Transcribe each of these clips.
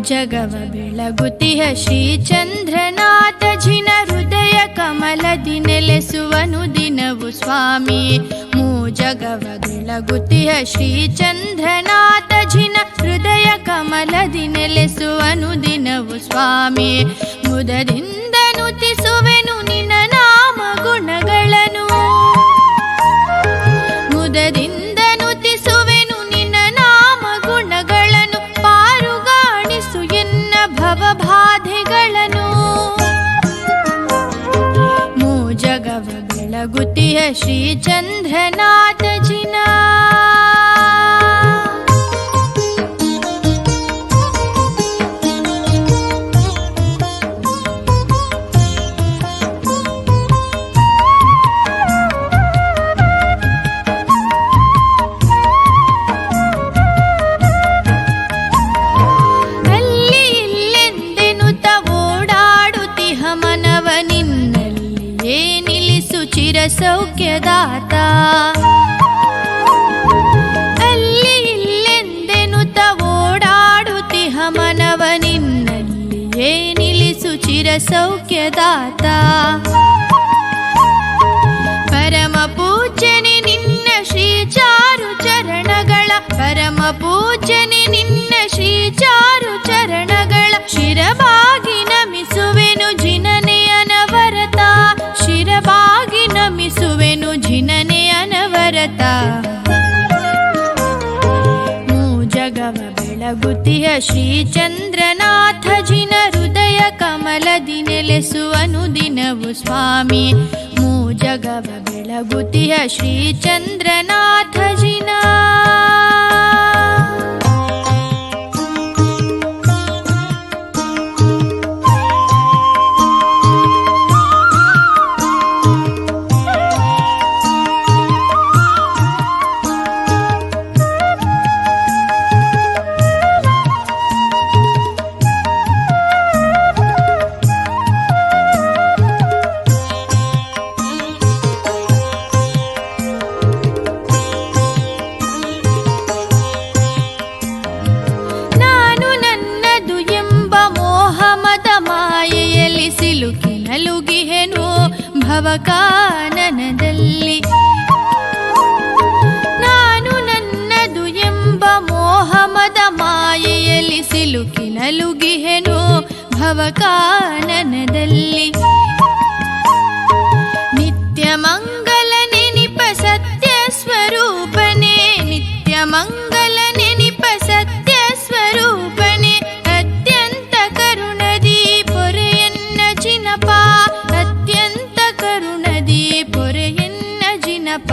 ಜಗವ ಬೆಳಗುತಿಹ ಶ್ರೀಚಂದ್ರನಾಥ ಜಿನ ಹೃದಯ ಕಮಲದಿ ನೆಲೆಸುವನು ದಿನವು ಸ್ವಾಮಿ. ಜಗವ ಬೆಳಗುತಿಹ ಶ್ರೀಚಂದ್ರನಾಥ ಜಿನ ಹೃದಯ ಕಮಲದಿ ನೆಲೆಸುವನು ದಿನವು ಸ್ವಾಮಿ. ಮುದದಿಂದ ನುತಿಸುವೆನು ನಿನ್ನ ನಾಮ ಗುಣಗಳನ್ನು, ಮುದದಿಂದ ನುತಿಸುವೆನು ನಿನ್ನ ನಾಮ ಗುಣಗಳನ್ನು, ಪಾರುಗಾಣಿಸು ಎನ್ನ ಭವಬಾಧೆಗಳನ್ನು. ಜಗವ ಬೆಳಗುತಿಹ ಶ್ರೀಚಂದ್ರನಾಥ ಜಿನ ಸೌಖ್ಯದಾತ. ಅಲ್ಲಿ ಇಲ್ಲೆಂದೆನುತ ಓಡಾಡುತ್ತಿಹ ಮನವ ನಿನ್ನಲ್ಲಿಯೇ ನಿಲ್ಲಿಸು ಚಿರ ಸೌಖ್ಯದಾತ. ಪರಮ ಪೂಜ್ಯನೆ ನಿನ್ನ ಶ್ರೀಚಾರು ಚರಣಗಳ, ಪರಮ ಪೂಜ್ಯನೆ ನಿನ್ನ ಶ್ರೀಚಾರು ಚರಣಗಳ, ಶಿರಬಾಗಿ ನಮಿಸುವೆನು ಜಿನನೆ ಅನವರತ, ಶಿರಬಾಗಿ ನಮಿಸುವೆನು ಜಿನನೆ ಅನವರತ. ಜಗವ ಬೆಳಗುತಿಹ ಶ್ರೀಚಂದ್ರನಾಥ ಜಿನ ಹೃದಯ ಕಮಲದಿ ನೆಲೆಸುವನು ದಿನವು ಸ್ವಾಮಿ. ಜಗವ ಬೆಳಗುತಿಹ ಶ್ರೀಚಂದ್ರನಾಥ ಜಿನ ಭವಕಾನನದಲ್ಲಿ. ನಾನು ನನ್ನದು ಎಂಬ ಮೋಹಮದ ಮಾಯೆಯಲ್ಲಿ ಸಿಲುಕಿ ನಲುಗಿಹೆನು ಭವಕಾನನದಲ್ಲಿ. ನಿತ್ಯ ಮಂಗಲ ನೆನಿಪ ಸತ್ಯ ಸ್ವರೂಪನೇ, ನಿತ್ಯ ಮಂಗಲ ನೆನಿಪ ಸತ್ಯ ಸ್ವರೂಪನೇ, ಅತ್ಯಂತ ಕರುಣದಿ ಪೊರೆಯನ್ನ ಜಿನಪ, ಅತ್ಯಂತ ಕರುಣದಿ ಪೊರೆಯನ್ನ ಜಿನಪ.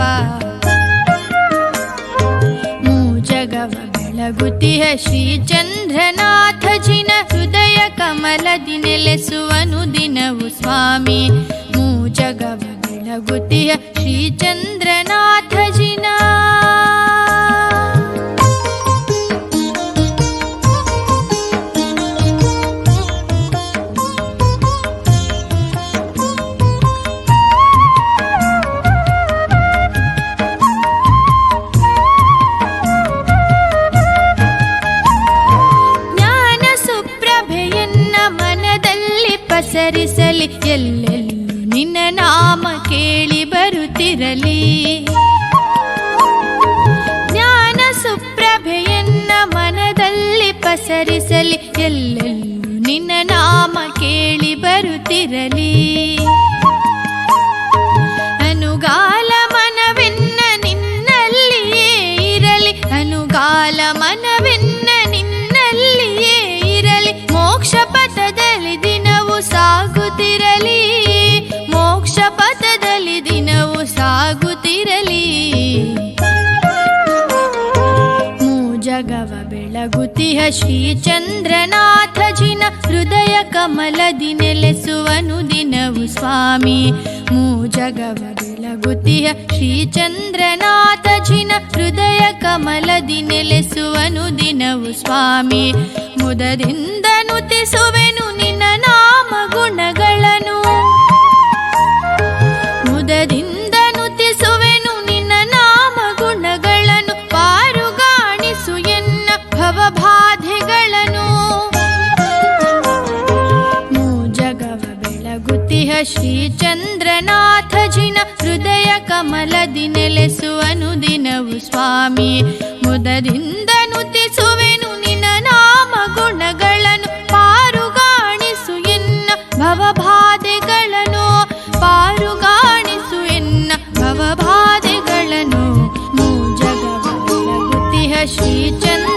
ಜಗವ ಬೆಳಗುತಿಹ ಶ್ರೀಚಂದ್ರನಾಥ ಜಿನ ಹೃದಯ ಕಮಲದಿ ನೆಲೆಸುವನು ದಿನವು ಸ್ವಾಮಿ. ಜಗವ ಬೆಳಗುತಿಹ ಶ್ರೀಚಂದ್ರನಾಥ ಜಿನ ಪಸರಿಸಲಿ, ಎಲ್ಲೆಲ್ಲೂ ನಿನ್ನ ನಾಮ ಕೇಳಿ ಬರುತ್ತಿರಲಿ. ಜ್ಞಾನ ಸುಪ್ರಭೆಯನ್ನ ಮನದಲ್ಲಿ ಪಸರಿಸಲಿ, ಎಲ್ಲೆಲ್ಲೂ ನಿನ್ನ ನಾಮ ಕೇಳಿ ಬರುತ್ತಿರಲಿ. ಅನುಗಾಲ ಮನವೆನ್ನ ನಿನ್ನಲ್ಲಿಯೇ ಇರಲಿ, ಅನುಗಾಲ ಮನವೆನ್ನ ನಿನ್ನಲ್ಲಿಯೇ ಇರಲಿ. ಮೋಕ್ಷ ಪಥದಲ್ಲಿ ದಿನವು ಸಾಗುತ್ತಿರಲಿ, ಮೋಕ್ಷ ಪಥದಲ್ಲಿ ದಿನವು ಸಾಗುತ್ತಿರಲಿ. ಜಗವ ಬೆಳಗುತಿಹ ಶ್ರೀಚಂದ್ರನಾಥ ಜಿನ ಹೃದಯ ಕಮಲದಿ ನೆಲೆಸುವನು ದಿನವು ಸ್ವಾಮಿ. ಜಗವ ಬೆಳಗುತಿಹ ಶ್ರೀಚಂದ್ರನಾಥ ಜಿನ ಹೃದಯ ಕಮಲದಿ ನೆಲೆಸುವನು ದಿನವು ಸ್ವಾಮಿ. ಮುದದಿಂದ ನುತಿಸುವೆನು ನಿನ್ನ ನಾಮ ಗುಣಗಳನ್ನು, ಮುದದಿಂದ ನುತಿಸುವೆನು ನಿನ್ನ ನಾಮ ಗುಣಗಳನ್ನು, ಪಾರುಗಾಣಿಸು ಎನ್ನ ಭವಬಾಧೆಗಳನ್ನು. ಶ್ರೀಚಂದ್ರನಾಥ ಜಿನ ಹೃದಯ ಕಮಲದಿ ನೆಲೆಸುವನು ದಿನವು ಸ್ವಾಮಿ. ಮುದದಿಂದ ನುತಿಸುವೆನು ನಿನ್ನ ನಾಮ ಗುಣಗಳನ್ನು, ಪಾರುಗಾಣಿಸು ಎನ್ನ ಭವಬಾಧೆಗಳನ್ನು, ಪಾರುಗಾಣಿಸು ಎನ್ನ ಭವಬಾಧೆಗಳನ್ನು. ಮೂಜಗವ ಬೆಳಗುತಿಹ ಶ್ರೀಚಂದ್ರ